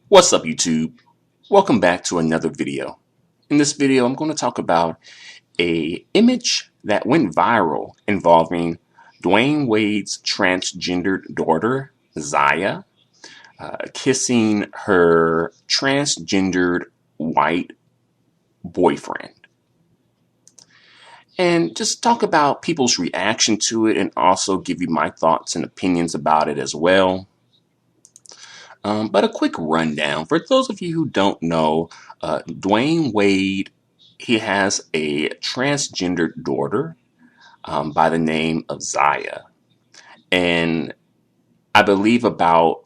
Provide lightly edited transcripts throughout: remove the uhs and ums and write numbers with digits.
What's up, YouTube? Welcome back to another video. In this video, I'm going to talk about a image that went viral involving Dwyane Wade's transgendered daughter, Zaya, kissing her transgendered white boyfriend. And just talk about people's reaction to it and also give you my thoughts and opinions about it as well. But a quick rundown for those of you who don't know, Dwyane Wade, he has a transgendered daughter by the name of Zaya, and I believe about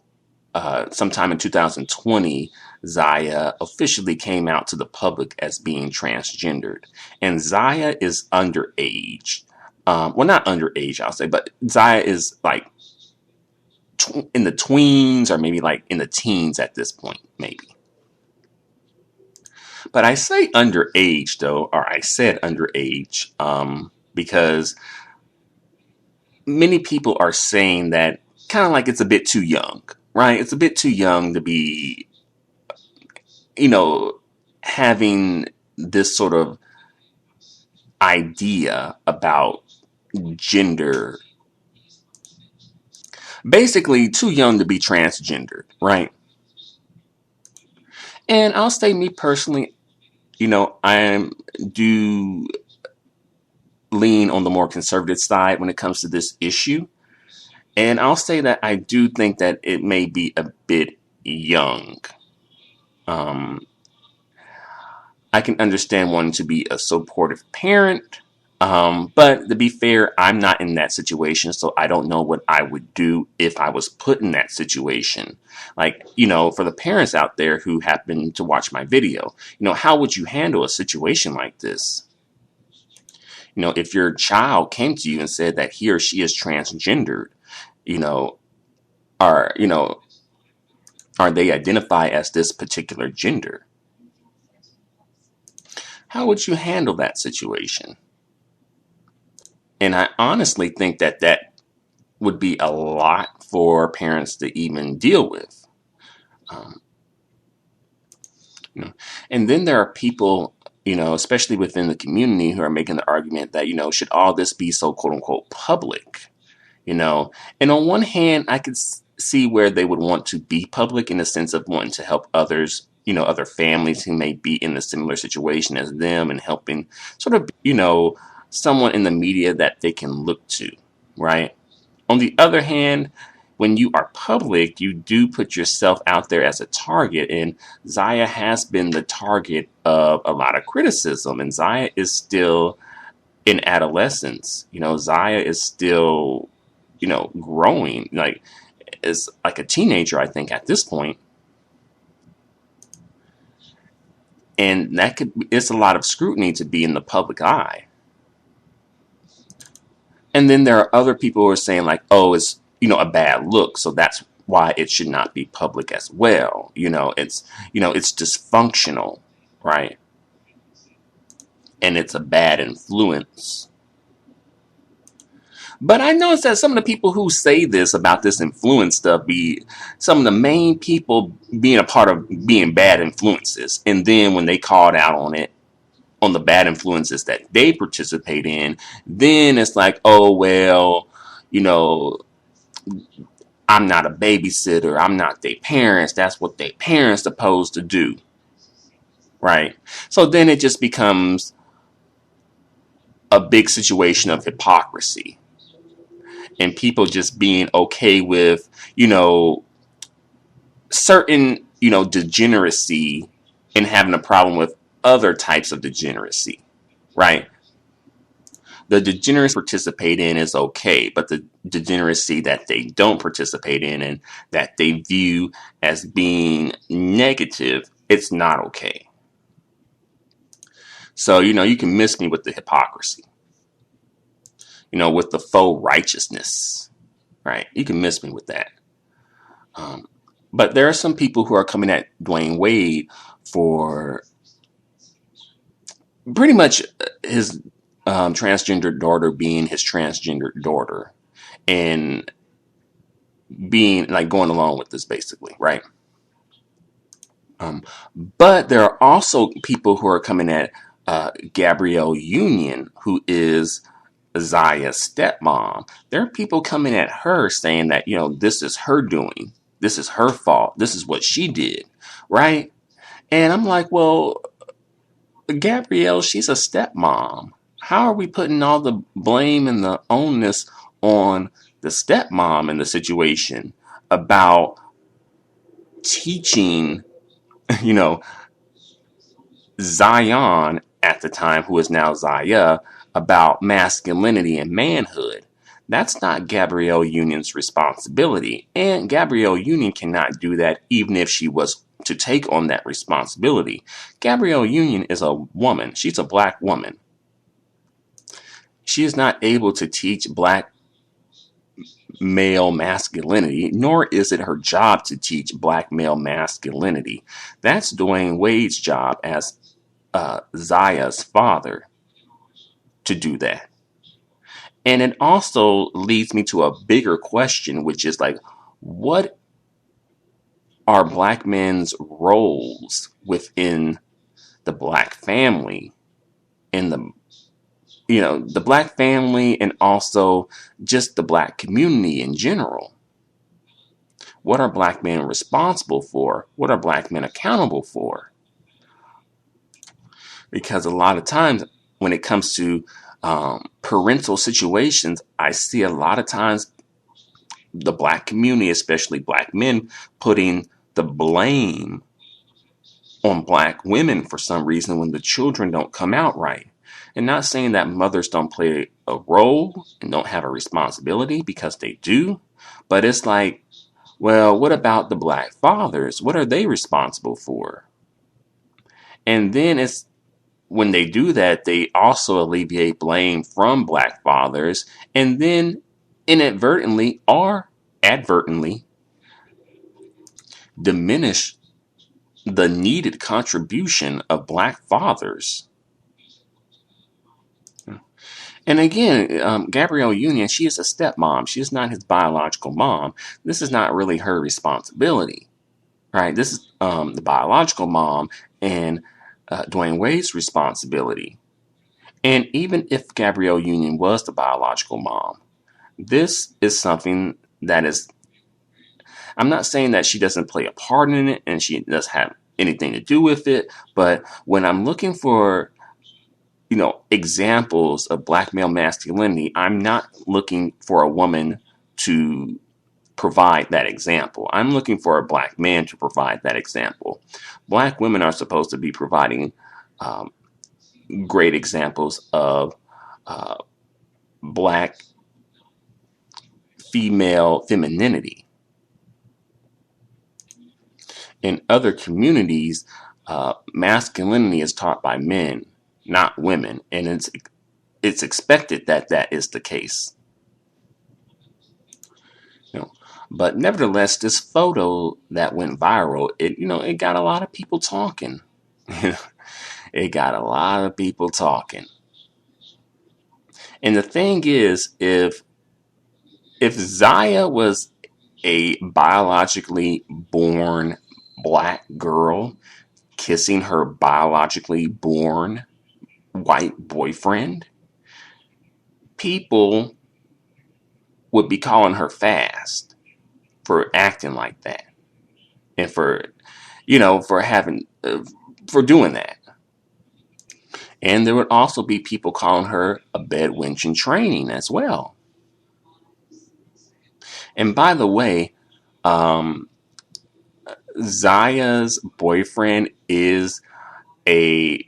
sometime in 2020, Zaya officially came out to the public as being transgendered, and Zaya is underage. Well, not underage, I'll say, but Zaya is like in the tweens or maybe like in the teens at this point, maybe. But I say underage though, or I said underage, because many people are saying that kind of like it's a bit too young, right? It's a bit too young to be, you know, having this sort of idea about gender. Basically, too young to be transgendered, right? And I'll say, me personally, I do lean on the more conservative side when it comes to this issue. And I'll say that I do think that it may be a bit young. Um, I can understand wanting to be a supportive parent. But to be fair, I'm not in that situation, so I don't know what I would do if I was put in that situation. Like, for the parents out there who happen to watch my video, how would you handle a situation like this? If your child came to you and said that he or she is transgendered, you know, are, you know, are they identify as this particular gender? How would you handle that situation? And I honestly think that that would be a lot for parents to even deal with. Um, you know, and then there are people, especially within the community, who are making the argument that, should all this be so quote unquote public? And on one hand, I could see where they would want to be public in the sense of wanting to help others, other families who may be in a similar situation as them, and helping sort of, someone in the media that they can look to, right? On the other hand, when you are public, you do put yourself out there as a target, and Zaya has been the target of a lot of criticism, and Zaya is still in adolescence. Zaya is still, growing, like is like a teenager, I think, at this point. And it's a lot of scrutiny to be in the public eye. And then there are other people who are saying like, oh, it's, a bad look, so that's why it should not be public as well. It's dysfunctional, right? And it's a bad influence. But I noticed that some of the people who say this about this influence stuff be some of the main people being a part of being bad influences. And then when they called out on it, on the bad influences that they participate in, then it's like, oh, well, I'm not a babysitter. I'm not their parents. That's what their parents supposed to do. Right? So then it just becomes a big situation of hypocrisy. And people just being okay with, certain, degeneracy, and having a problem with other types of degeneracy, right? The degeneracy participate in is okay, but the degeneracy that they don't participate in and that they view as being negative, it's not okay. So, you can miss me with the hypocrisy, with the faux righteousness, right? You can miss me with that. But there are some people who are coming at Dwyane Wade for pretty much his transgender daughter being his transgender daughter, and being like going along with this, basically, right? Um, but there are also people who are coming at Gabrielle Union, who is Zaya's stepmom. There are people coming at her saying that, this is her doing. This is her fault. This is what she did. Right? And I'm like, well, Gabrielle, she's a stepmom. How are we putting all the blame and the onus on the stepmom in the situation about teaching, you know, Zion at the time, who is now Zaya, about masculinity and manhood? That's not Gabrielle Union's responsibility. And Gabrielle Union cannot do that even if she was to take on that responsibility. Gabrielle Union is a woman. She's a black woman. She is not able to teach black male masculinity, nor is it her job to teach black male masculinity. That's Dwyane Wade's job as Zaya's father to do that. And it also leads me to a bigger question, which is like, what are black men's roles within the black family, in the black family, and also just the black community in general? What are black men responsible for? What are black men accountable for? Because a lot of times when it comes to parental situations, I see a lot of times the black community, especially black men, putting the blame on black women for some reason when the children don't come out right. And not saying that mothers don't play a role and don't have a responsibility, because they do. But it's like, well, what about the black fathers? What are they responsible for? And then it's when they do that, they also alleviate blame from black fathers, and then inadvertently or advertently diminish the needed contribution of black fathers. And again, Gabrielle Union, she is a stepmom. She is not his biological mom. This is not really her responsibility, right? This is the biological mom and Dwyane Wade's responsibility. And even if Gabrielle Union was the biological mom, this is something that is, I'm not saying that she doesn't play a part in it and she doesn't have anything to do with it, but when I'm looking for examples of black male masculinity, I'm not looking for a woman to provide that example. I'm looking for a black man to provide that example. Black women are supposed to be providing great examples of uh, black female femininity. In other communities, masculinity is taught by men, not women, and it's expected that that is the case. You know, but nevertheless, this photo that went viral, it got a lot of people talking. It got a lot of people talking. And the thing is, if Zaya was a biologically born black girl kissing her biologically born white boyfriend, people would be calling her fast for acting like that and for having for doing that. And there would also be people calling her a bedwench in training as well. And by the way, um, Zaya's boyfriend is a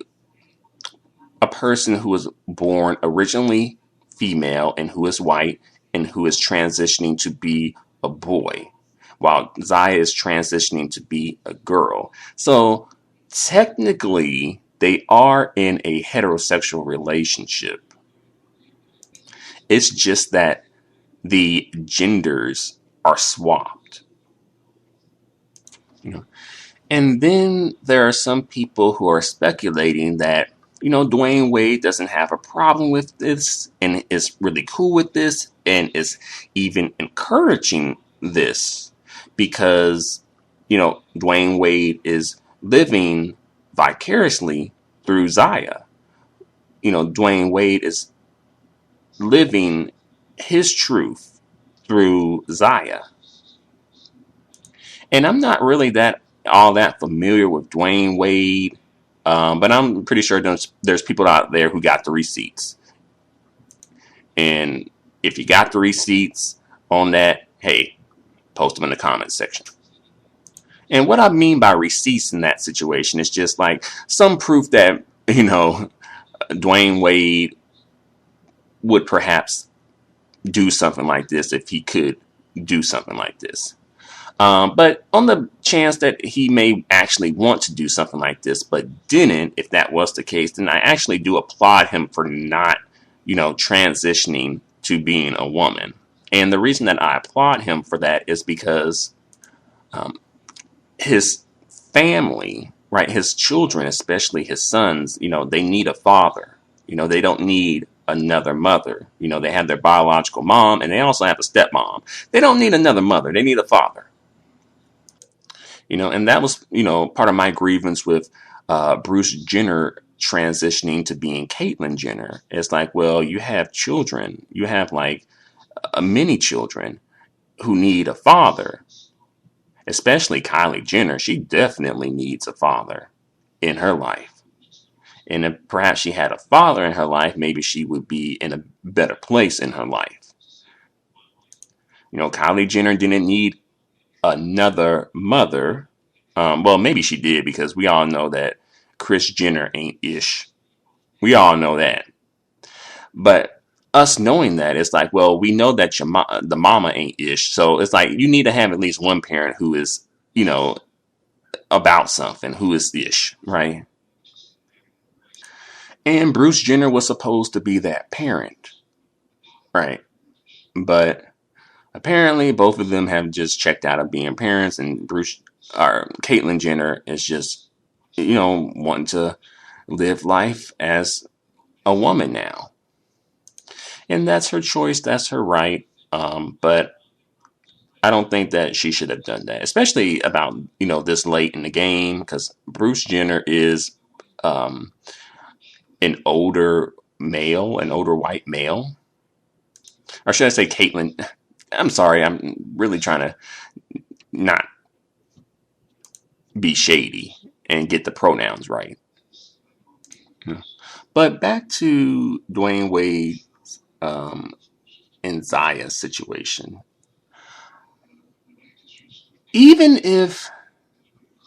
a person who was born originally female and who is white and who is transitioning to be a boy, while Zaya is transitioning to be a girl. So technically, they are in a heterosexual relationship. It's just that the genders are swapped. You know, And then there are some people who are speculating that, Dwyane Wade doesn't have a problem with this and is really cool with this and is even encouraging this because, Dwyane Wade is living vicariously through Zaya. Dwayne Wade is living his truth through Zaya. And I'm not really that all that familiar with Dwayne Wade, but I'm pretty sure there's people out there who got the receipts. And if you got the receipts on that, hey, post them in the comments section. And what I mean by receipts in that situation is just like some proof that, Dwayne Wade would perhaps do something like this if he could do something like this. But on the chance that he may actually want to do something like this, but didn't, if that was the case, then I actually do applaud him for not, transitioning to being a woman. And the reason that I applaud him for that is because his family, right, his children, especially his sons, they need a father. They don't need another mother. They have their biological mom and they also have a stepmom. They don't need another mother. They need a father. And that was, part of my grievance with Bruce Jenner transitioning to being Caitlyn Jenner. It's like, well, you have children. You have like many children who need a father, especially Kylie Jenner. She definitely needs a father in her life. And if perhaps she had a father in her life, maybe she would be in a better place in her life. Kylie Jenner didn't need another mother. Well, maybe she did because we all know that Kris Jenner ain't ish. We all know that. But us knowing that, it's like, well, we know that the mama ain't ish. So it's like you need to have at least one parent who is, about something, who is ish, right? And Bruce Jenner was supposed to be that parent, right? But apparently both of them have just checked out of being parents, and Caitlyn Jenner is just, wanting to live life as a woman now. And that's her choice, that's her right. But I don't think that she should have done that, especially about, this late in the game, because Bruce Jenner is an older male, an older white male. Or should I say Caitlyn? I'm sorry, I'm really trying to not be shady and get the pronouns right. But back to Dwayne Wade and Zaya's situation. Even if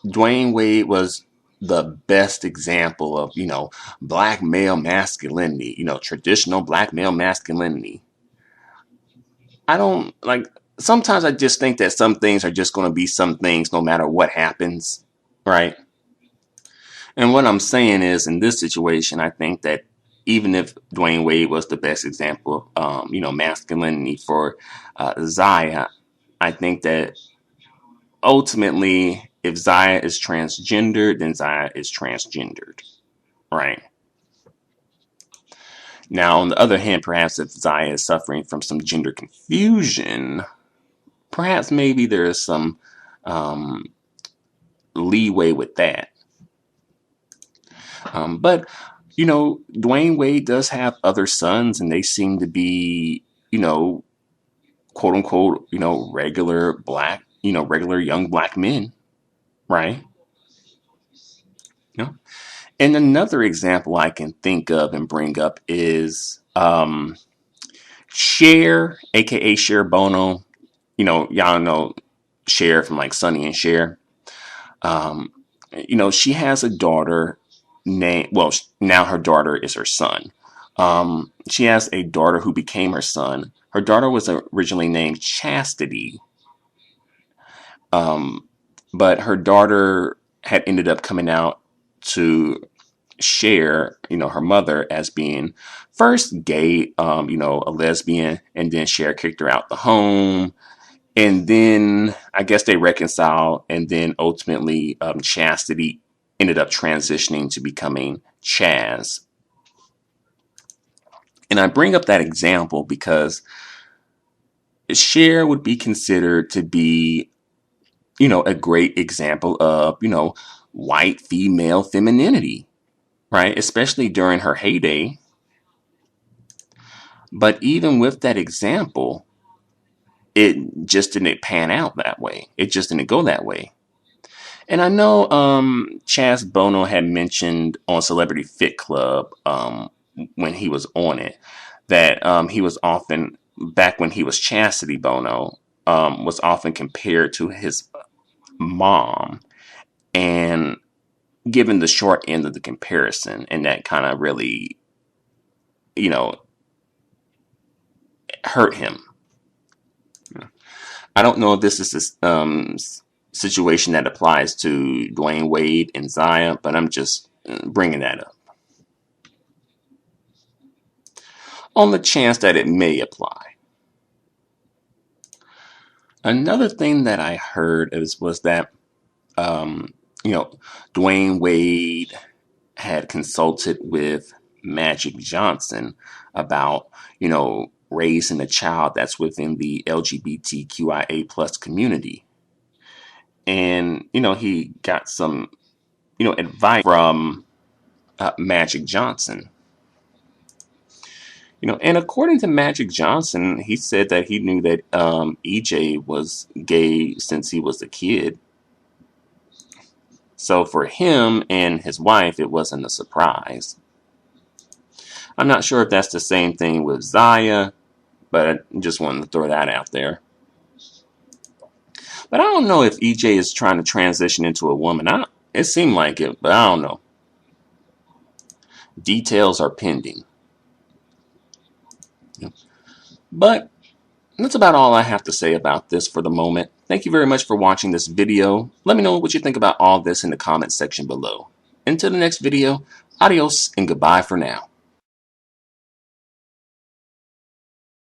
Dwayne Wade was the best example of, black male masculinity, traditional black male masculinity, I don't like, sometimes I just think that some things are just going to be some things no matter what happens, right? And what I'm saying is, in this situation, I think that even if Dwayne Wade was the best example of, masculinity for Zaya, I think that ultimately, if Zaya is transgendered, then Zaya is transgendered, right? Now, on the other hand, perhaps if Zaya is suffering from some gender confusion, perhaps maybe there is some leeway with that. But Dwayne Wade does have other sons, and they seem to be, quote unquote, regular black, regular young black men, right? You know? And another example I can think of and bring up is Cher, aka Cher Bono. Y'all know Cher from like Sonny and Cher. She has a daughter named, well, now her daughter is her son. She has a daughter who became her son. Her daughter was originally named Chastity, but her daughter had ended up coming out to Cher, her mother, as being first gay, a lesbian, and then Cher kicked her out the home. And then I guess they reconciled, and then ultimately Chastity ended up transitioning to becoming Chaz. And I bring up that example because Cher would be considered to be, a great example of, white female femininity, right? Especially during her heyday. But even with that example, it just didn't pan out that way. It just didn't go that way. And I know Chaz Bono had mentioned on Celebrity Fit Club when he was on it that he was often, back when he was Chastity Bono, was often compared to his mom, and given the short end of the comparison, and that kind of really, you know, hurt him. I don't know if this is a situation that applies to Dwyane Wade and Zaya, but I'm just bringing that up on the chance that it may apply. Another thing that I heard was that um, you know, Dwyane Wade had consulted with Magic Johnson about, raising a child that's within the LGBTQIA plus community. And, he got some, advice from Magic Johnson. And according to Magic Johnson, he said that he knew that EJ was gay since he was a kid. So for him and his wife, it wasn't a surprise. I'm not sure if that's the same thing with Zaya, but I just wanted to throw that out there. But I don't know if EJ is trying to transition into a woman. It seemed like it, but I don't know. Details are pending. But that's about all I have to say about this for the moment. Thank you very much for watching this video. Let me know what you think about all this in the comments section below. Until the next video, adios and goodbye for now.